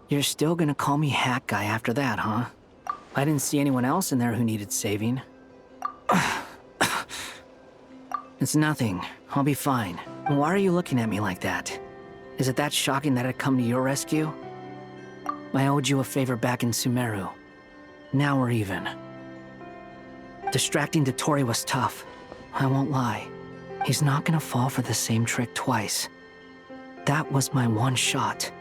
You're still gonna call me Hat Guy after that, huh? I didn't see anyone else in there who needed saving. It's nothing. I'll be fine. Why are you looking at me like that? Is it that shocking that I'd come to your rescue? I owed you a favor back in Sumeru. Now we're even. Distracting Dotori was tough. I won't lie. He's not gonna fall for the same trick twice. That was my one shot.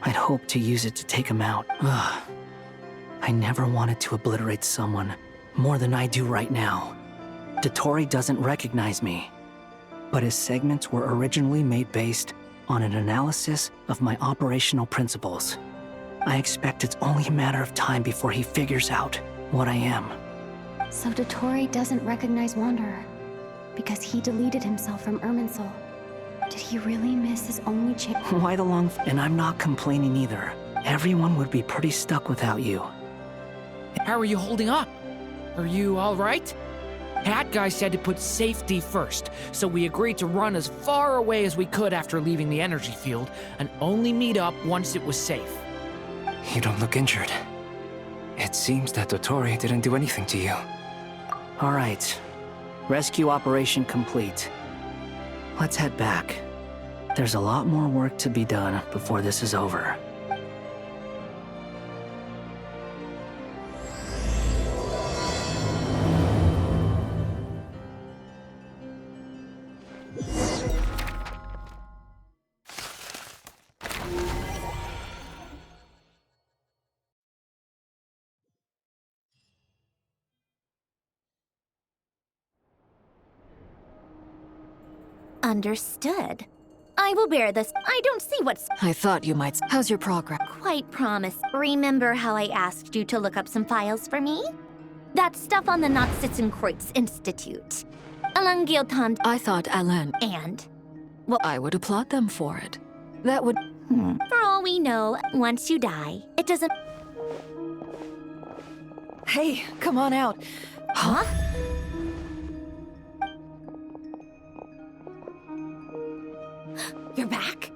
I'd hoped to use it to take him out. Ugh. I never wanted to obliterate someone more than I do right now. Dotori doesn't recognize me, but his segments were originally made based on an analysis of my operational principles. I expect it's only a matter of time before he figures out what I am. So Dotori doesn't recognize Wanderer because he deleted himself from Irminsul. Did he really miss his only chance? Why the long and I'm not complaining either. Everyone would be pretty stuck without you. How are you holding up? Are you all right? Hat Guy said to put safety first, so we agreed to run as far away as we could after leaving the energy field and only meet up once it was safe. You don't look injured. It seems that Dotori didn't do anything to you. All right. Rescue operation complete. Let's head back. There's a lot more work to be done before this is over. Understood. I will bear this. I don't see what's I thought you might. How's your progress? quite promised. Remember how I asked you to look up some files for me? That stuff on the Nachtschitzenkreuz Institute. Alangiltand I thought Alan. and... I would applaud them for it. That would. For all we know, once you die, it doesn't... Hey, come on out. Huh? You're back?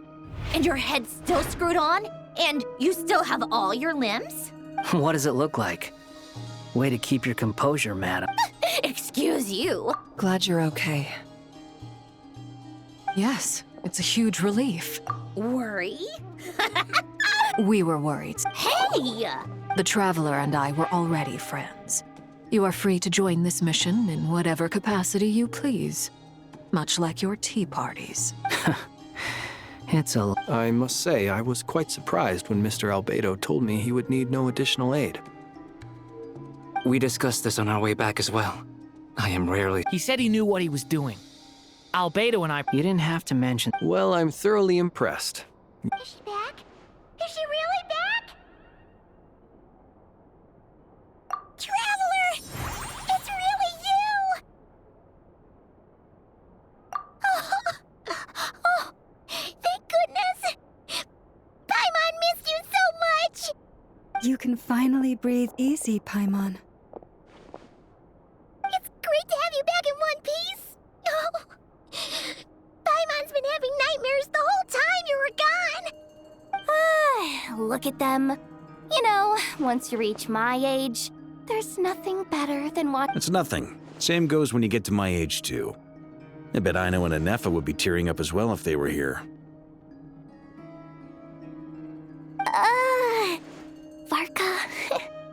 And your head's still screwed on? And you still have all your limbs? What does it look like? Way to keep your composure, madam. Excuse you. Glad you're okay. Yes, it's a huge relief. Worry? We were worried. Hey! The Traveler and I were already friends. You are free to join this mission in whatever capacity you please. Much like your tea parties. It's a... I must say, I was quite surprised when Mr. Albedo told me he would need no additional aid. We discussed this on our way back as well. I am rarely... He said he knew what he was doing. Albedo and I... You didn't have to mention... Well, I'm thoroughly impressed. Is she back? Is she really back? Traveler! It's really you! Oh, thank goodness! Paimon missed you so much! You can finally breathe easy, Paimon. It's great to have you back in one piece! Oh, Paimon's been having nightmares the whole time you were gone! Look at them. You know, once you reach my age, there's nothing better than watching. It's nothing. Same goes when you get to my age, too. I bet Aino and Anefa would be tearing up as well if they were here. Varka,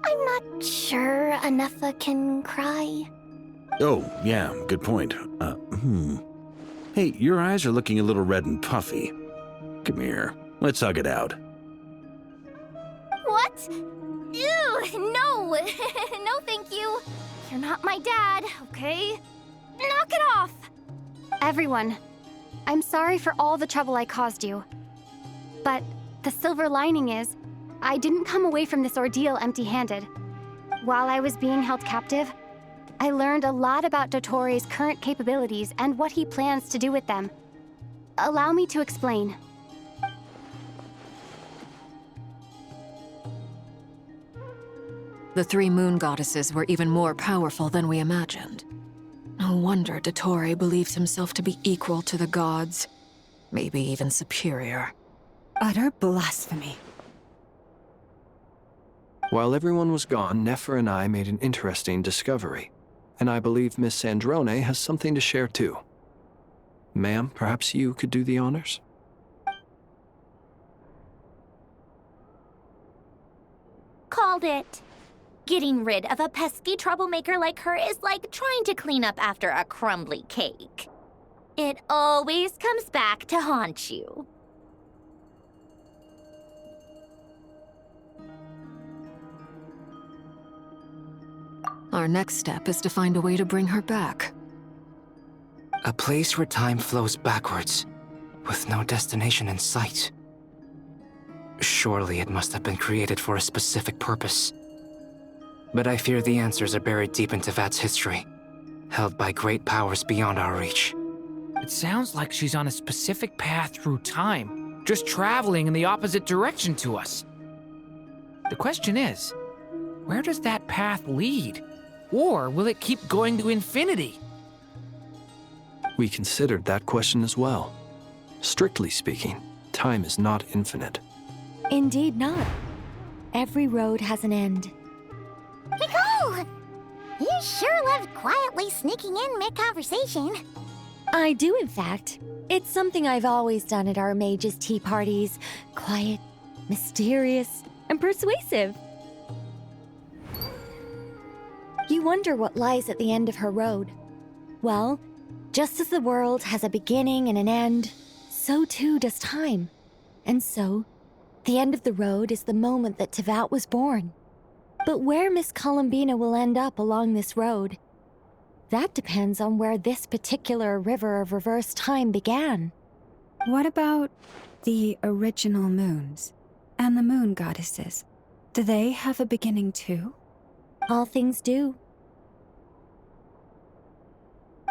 I'm not sure Anefa can cry. Oh, yeah, good point. Hey, your eyes are looking a little red and puffy. Come here, let's hug it out. What? Ew, no! No, thank you. You're not my dad, okay? Knock it off! Everyone, I'm sorry for all the trouble I caused you. But the silver lining is, I didn't come away from this ordeal empty-handed. While I was being held captive, I learned a lot about Dotori's current capabilities and what he plans to do with them. Allow me to explain. The three moon goddesses were even more powerful than we imagined. No wonder Dotori believes himself to be equal to the gods. Maybe even superior. Utter blasphemy. While everyone was gone, Nefer and I made an interesting discovery, and I believe Miss Sandrone has something to share too. Ma'am, perhaps you could do the honors? Called it. Getting rid of a pesky troublemaker like her is like trying to clean up after a crumbly cake. It always comes back to haunt you. Our next step is to find a way to bring her back. A place where time flows backwards, with no destination in sight. Surely it must have been created for a specific purpose. But I fear the answers are buried deep in Tevat's history, held by great powers beyond our reach. It sounds like she's on a specific path through time, just traveling in the opposite direction to us. The question is, where does that path lead? Or will it keep going to infinity? We considered that question as well. Strictly speaking, time is not infinite. Indeed not. Every road has an end. Nicole! You sure love quietly sneaking in mid-conversation. I do, in fact. It's something I've always done at our mages' tea parties. Quiet, mysterious, and persuasive. You wonder what lies at the end of her road. Well, just as the world has a beginning and an end, so too does time. And so, the end of the road is the moment that Tevat was born. But where Miss Columbina will end up along this road, that depends on where this particular river of reverse time began. What about the original moons and the moon goddesses? Do they have a beginning too? All things do.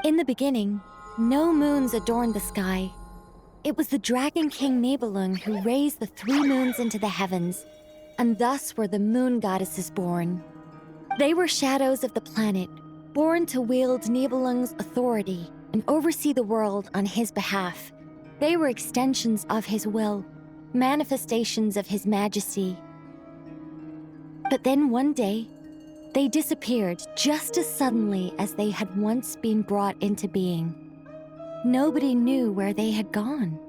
In the beginning, no moons adorned the sky. It was the Dragon King Nibelung who raised the 3 moons into the heavens, and thus were the moon goddesses born. They were shadows of the planet, born to wield Nibelung's authority and oversee the world on his behalf. They were extensions of his will, manifestations of his majesty. But then one day, they disappeared just as suddenly as they had once been brought into being. Nobody knew where they had gone.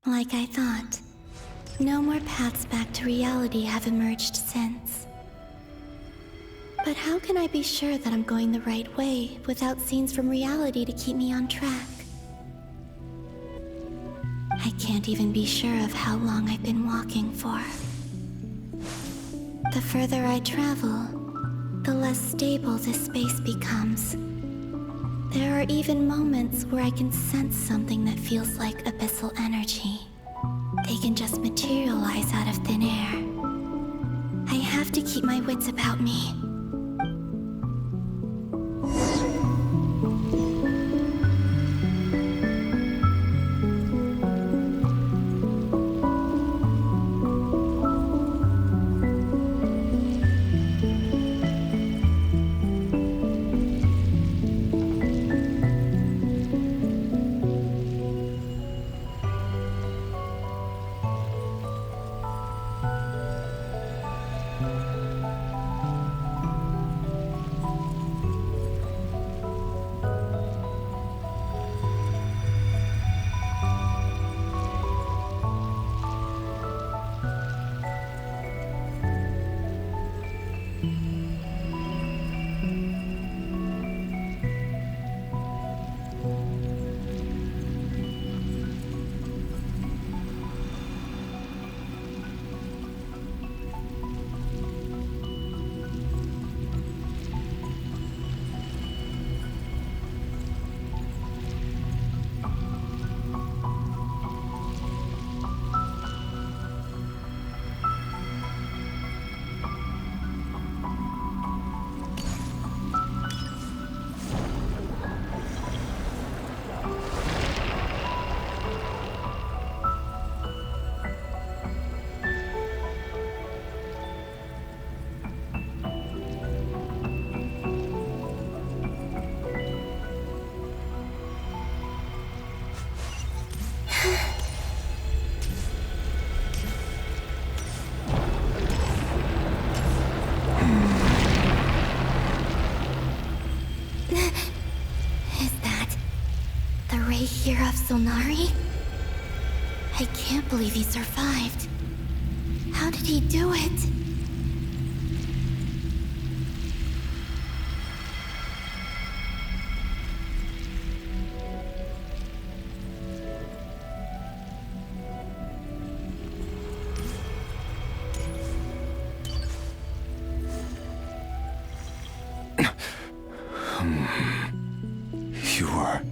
Like I thought, no more paths back to reality have emerged since. But how can I be sure that I'm going the right way without scenes from reality to keep me on track? I can't even be sure of how long I've been walking for. The further I travel, the less stable this space becomes. There are even moments where I can sense something that feels like abyssal energy. They can just materialize out of thin air. I have to keep my wits about me. Solnari? I can't believe he survived. How did he do it? You are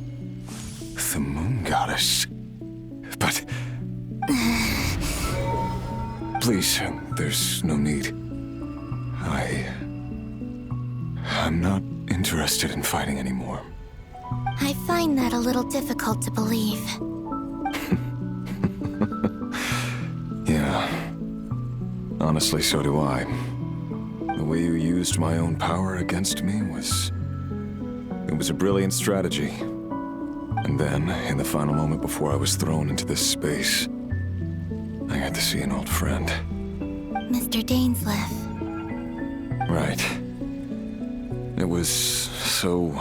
the moon goddess. But... Please, there's no need. I'm not interested in fighting anymore. I find that a little difficult to believe. Yeah. Honestly, so do I. The way you used my own power against me was... It was a brilliant strategy. And then, in the final moment before I was thrown into this space, I got to see an old friend. Mr. Dainsleif. Right. It was so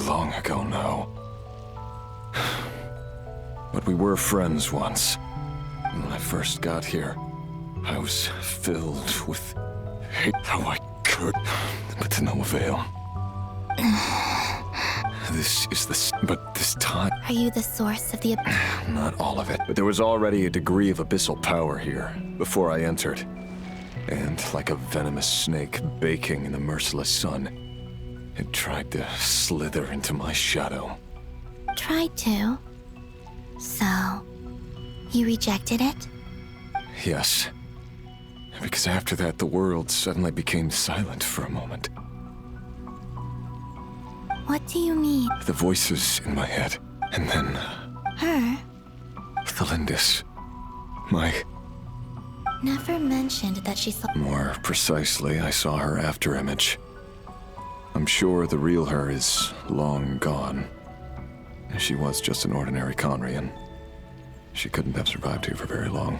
long ago now. But we were friends once. And when I first got here, I was filled with hate how I could, but to no avail. But this time... Are you the source of the... Not all of it. But there was already a degree of abyssal power here, before I entered. And like a venomous snake baking in the merciless sun, it tried to slither into my shadow. Tried to? So... You rejected it? Yes. Because after that, the world suddenly became silent for a moment. What do you mean? The voices in my head. And then... Her? Thalindis. My... Never mentioned that she saw... More precisely, I saw her afterimage. I'm sure the real her is long gone. She was just an ordinary Conrian. She couldn't have survived here for very long.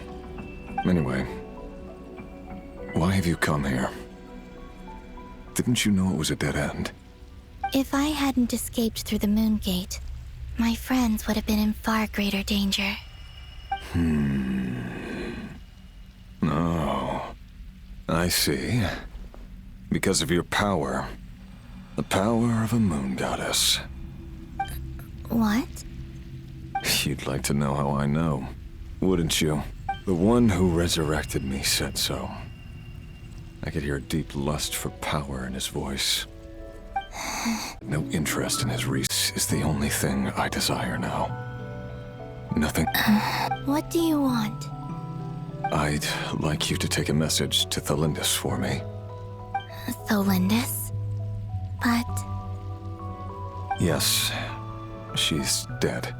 Anyway, why have you come here? Didn't you know it was a dead end? If I hadn't escaped through the Moon Gate, my friends would have been in far greater danger. Oh, I see. Because of your power. The power of a moon goddess. What? You'd like to know how I know, wouldn't you? The one who resurrected me said so. I could hear deep lust for power in his voice. No interest in his reach is the only thing I desire now. Nothing. What do you want? I'd like you to take a message to Thalindis for me. Thalindis? But... Yes, she's dead.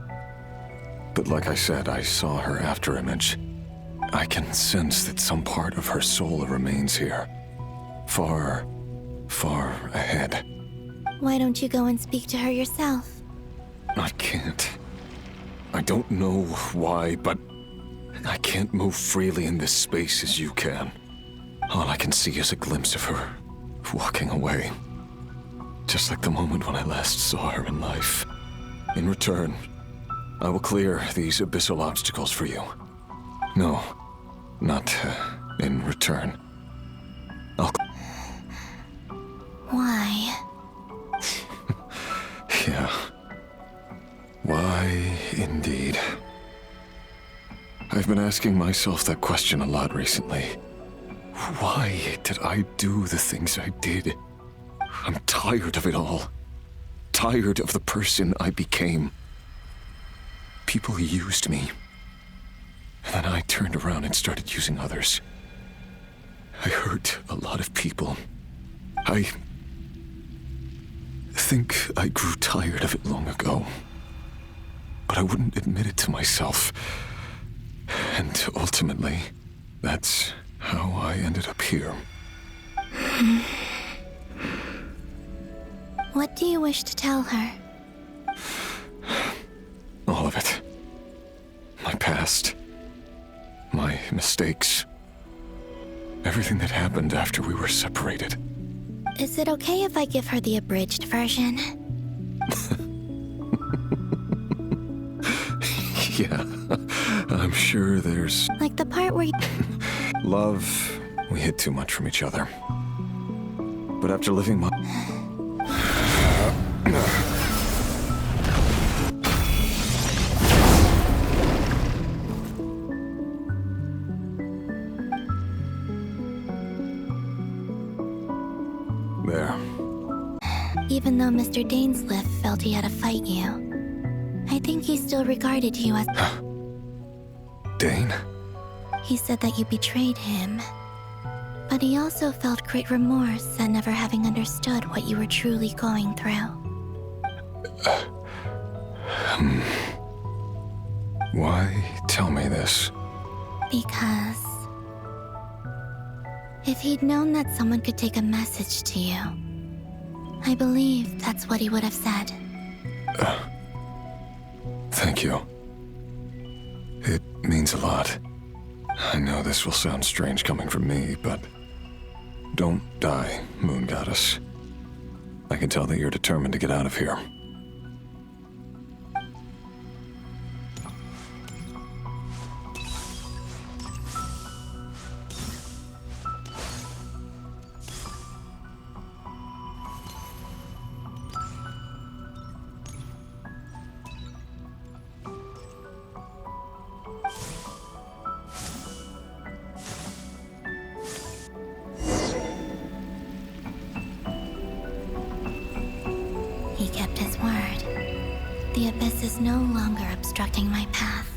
But like I said, I saw her afterimage. I can sense that some part of her soul remains here. Far, far ahead. Why don't you go and speak to her yourself? I can't. I don't know why, but I can't move freely in this space as you can. All I can see is a glimpse of her walking away. Just like the moment when I last saw her in life. In return, I will clear these abyssal obstacles for you. No, not in return. Why? Yeah. Why, indeed. I've been asking myself that question a lot recently. Why did I do the things I did? I'm tired of it all. Tired of the person I became. People used me. And then I turned around and started using others. I hurt a lot of people. I think I grew tired of it long ago. But I wouldn't admit it to myself. And ultimately, that's how I ended up here. What do you wish to tell her? All of it. My past. My mistakes. Everything that happened after we were separated. Is it okay if I give her the abridged version? Yeah, I'm sure there's Like the part where you... love. We hid too much from each other. But after living my... There. Even though Mr. Dainsliff felt he had to fight you, I think he still regarded you as... Dane? He said that you betrayed him. But he also felt great remorse at never having understood what you were truly going through. Why tell me this? Because... if he'd known that someone could take a message to you, I believe that's what he would have said. Thank you. It means a lot. I know this will sound strange coming from me, but... don't die, Moon Goddess. I can tell that you're determined to get out of here. He kept his word. The abyss is no longer obstructing my path.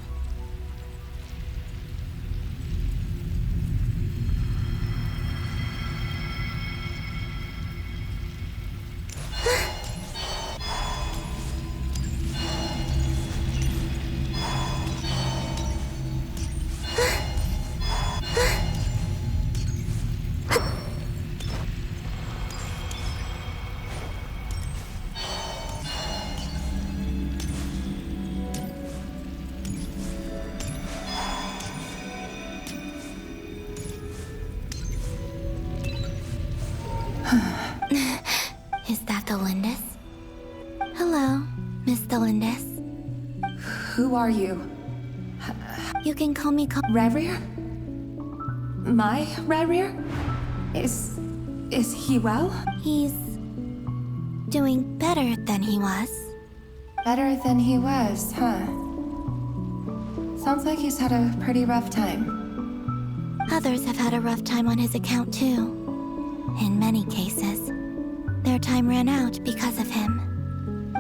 Is that the Lindis? Hello, Miss Lindis. Who are you? You can call me Redrear? My Redrear? Is he well? He's doing better than he was. Better than he was, huh? Sounds like he's had a pretty rough time. Others have had a rough time on his account too. In many cases, their time ran out because of him.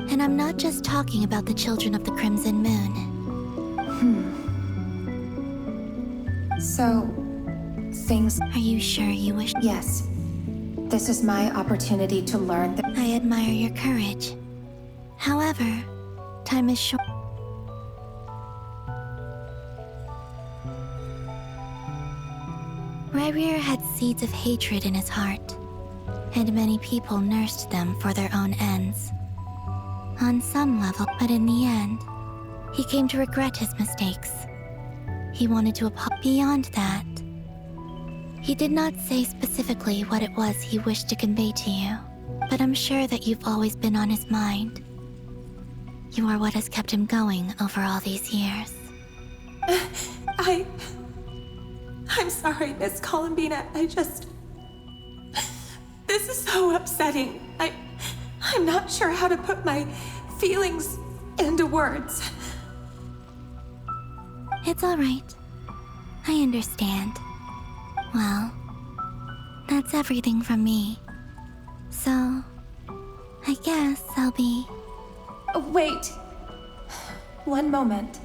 And I'm not just talking about the children of the Crimson Moon. So, things... Are you sure you wish... Yes. This is my opportunity to learn that... I admire your courage. However, time is short. Redrear had seeds of hatred in his heart, and many people nursed them for their own ends. On some level, but in the end, he came to regret his mistakes. He wanted to apologize. Beyond that, he did not say specifically what it was he wished to convey to you, but I'm sure that you've always been on his mind. You are what has kept him going over all these years. I'm sorry, Miss Columbina. This is so upsetting. I'm not sure how to put my feelings into words. It's all right. I understand. Well, that's everything from me. So, I guess I'll be... Wait. One moment.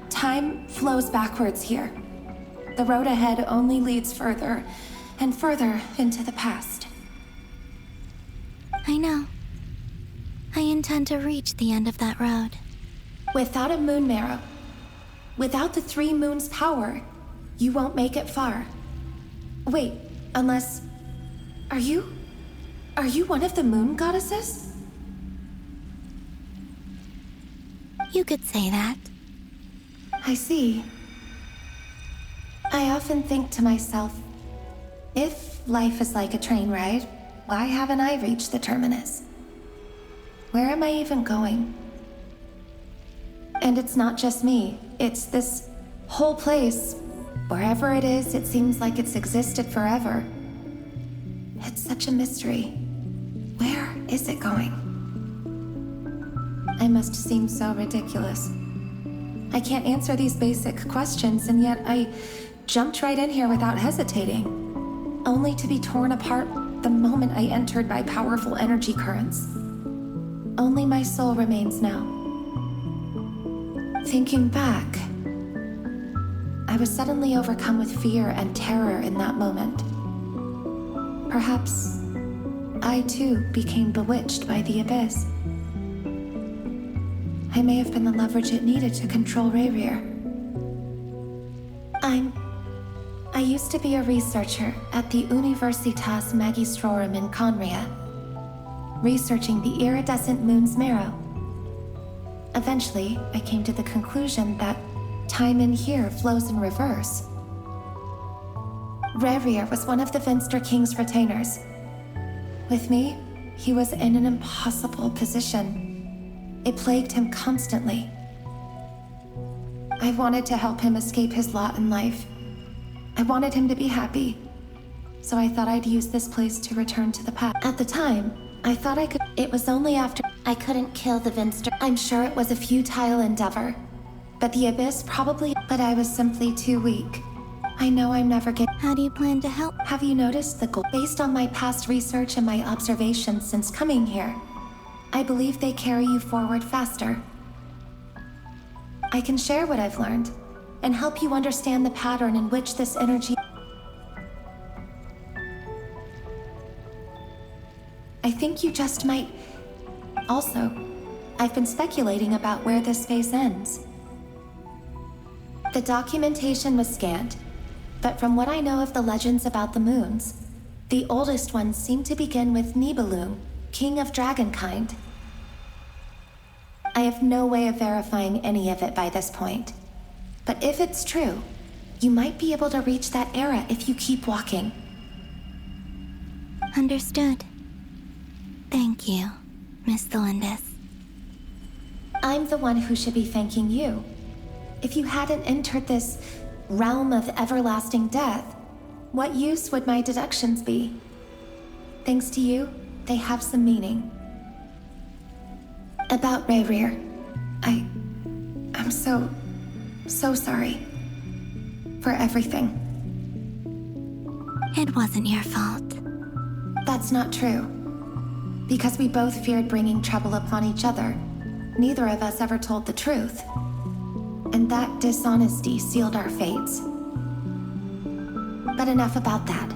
Time flows backwards here. The road ahead only leads further and further into the past. I know. I intend to reach the end of that road. Without a moon marrow, without the 3 moons' power, you won't make it far. Wait, unless... Are you one of the moon goddesses? You could say that. I see. I often think to myself, if life is like a train ride, why haven't I reached the terminus? Where am I even going? And it's not just me. It's this whole place. Wherever it is, it seems like it's existed forever. It's such a mystery. Where is it going? I must seem so ridiculous. I can't answer these basic questions, and yet I jumped right in here without hesitating, only to be torn apart the moment I entered by powerful energy currents. Only my soul remains now. Thinking back, I was suddenly overcome with fear and terror in that moment. Perhaps I too became bewitched by the abyss. I may have been the leverage it needed to control Rayrir. I used to be a researcher at the Universitas Magistrorum in Conria, researching the iridescent moon's marrow. Eventually, I came to the conclusion that time in here flows in reverse. Rayrir was one of the Vinster King's retainers. With me, he was in an impossible position. It plagued him constantly. I wanted to help him escape his lot in life. I wanted him to be happy. So I thought I'd use this place to return to the past. At the time, I thought I could. It was only after I couldn't kill the Vinster. I'm sure it was a futile endeavor. But the Abyss probably. But I was simply too weak. I know I'm never getting. How do you plan to help? Have you noticed the goal? Based on my past research and my observations since coming here, I believe they carry you forward faster. I can share what I've learned and help you understand the pattern in which this energy. I think you just might. Also, I've been speculating about where this space ends. The documentation was scanned, but from what I know of the legends about the moons, the oldest ones seem to begin with Nibelung, king of dragonkind. I have no way of verifying any of it by this point. But if it's true, you might be able to reach that era if you keep walking. Understood. Thank you, Miss Thelindis. I'm the one who should be thanking you. If you hadn't entered this realm of everlasting death, what use would my deductions be? Thanks to you, they have some meaning. About Rayrir, I'm so sorry. For everything. It wasn't your fault. That's not true. Because we both feared bringing trouble upon each other, neither of us ever told the truth. And that dishonesty sealed our fates. But enough about that.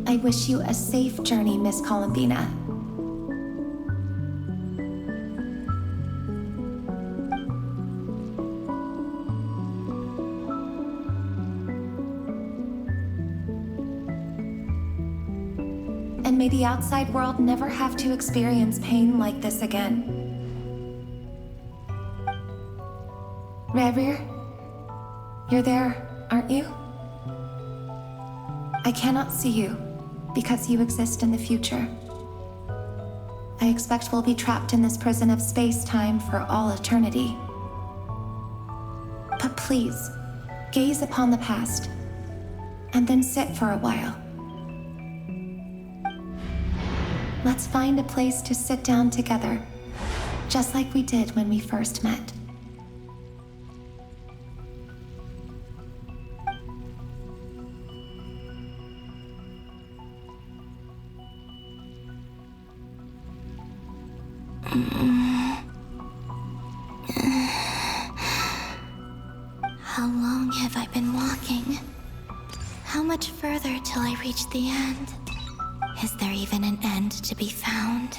I wish you a safe journey, Miss Columbina. And may the outside world never have to experience pain like this again. Rayrir, you're there, aren't you? I cannot see you, because you exist in the future. I expect we'll be trapped in this prison of space-time for all eternity. But please, gaze upon the past, and then sit for a while. Let's find a place to sit down together, just like we did when we first met. How long have I been walking? How much further till I reach the end? Is there even an end to be found?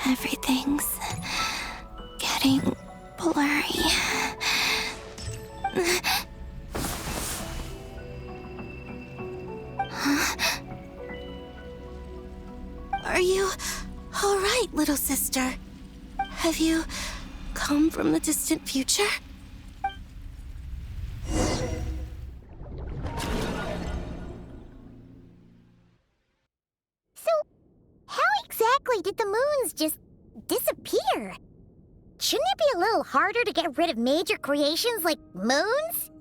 Everything's getting blurry. Are you all right, little sister? Have you come from the distant future? So, how exactly exactly did the moons just disappear? Shouldn't it be a little harder to get rid of major creations like moons?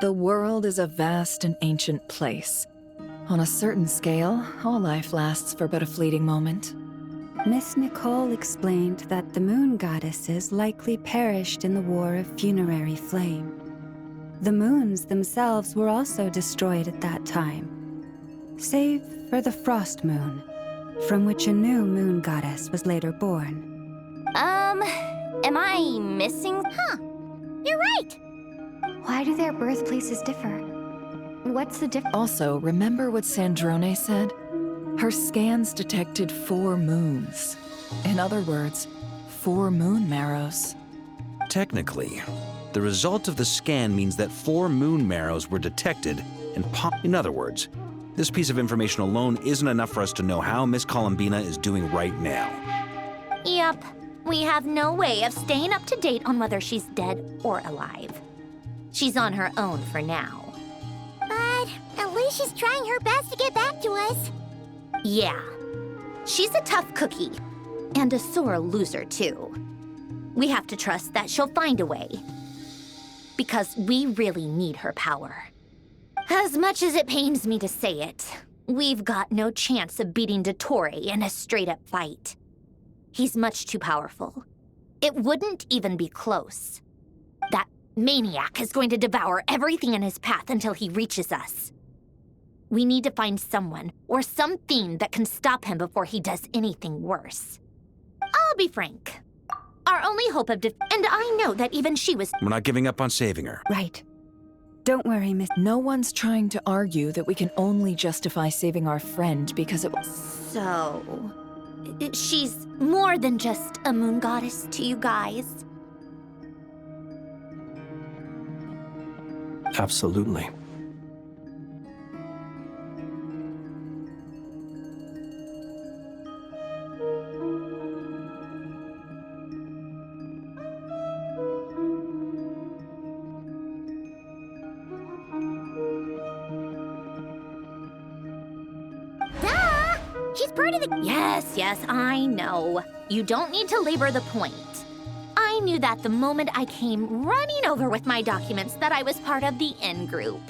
The world is a vast and ancient place. On a certain scale, all life lasts for but a fleeting moment. Miss Nicole explained that the moon goddesses likely perished in the War of Funerary Flame. The moons themselves were also destroyed at that time, save for the Frost Moon, from which a new moon goddess was later born. Am I missing? Huh, you're right. Why do their birthplaces differ? What's the difference? Also, remember what Sandrone said? Her scans detected 4 moons. In other words, 4 moon marrows. Technically, the result of the scan means that 4 moon marrows were detected and in other words, this piece of information alone isn't enough for us to know how Miss Columbina is doing right now. Yep, we have no way of staying up to date on whether she's dead or alive. She's on her own for now. But at least she's trying her best to get back to us. Yeah, she's a tough cookie. And a sore loser, too. We have to trust that she'll find a way. Because we really need her power. As much as it pains me to say it, we've got no chance of beating Dottore in a straight-up fight. He's much too powerful. It wouldn't even be close. That maniac is going to devour everything in his path until he reaches us. We need to find someone or something that can stop him before he does anything worse. I'll be frank. Our only hope of and I know that even she was— We're not giving up on saving her. Right. Don't worry, Miss. No one's trying to argue that we can only justify saving our friend because it was. So, she's more than just a moon goddess to you guys. Absolutely. She's part of the— Yes, I know. You don't need to labor the point. I knew that the moment I came running over with my documents that I was part of the in-group.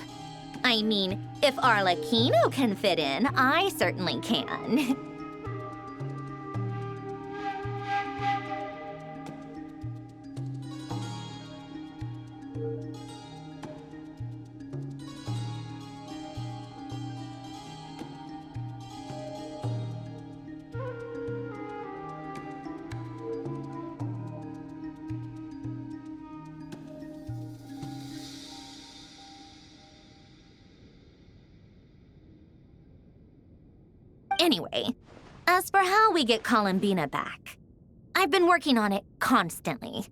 I mean, if Arlecchino can fit in, I certainly can. Anyway, as for how we get Columbina back, I've been working on it constantly.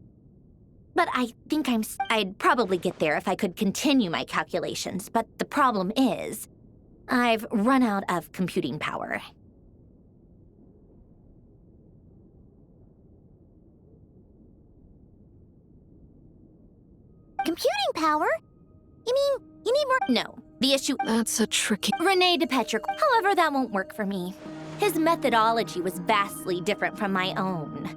But I think I'd probably get there if I could continue my calculations, but the problem is, I've run out of computing power. Computing power? You mean, you need more— No, the issue— That's a tricky. René DePetric. However, that won't work for me. His methodology was vastly different from my own.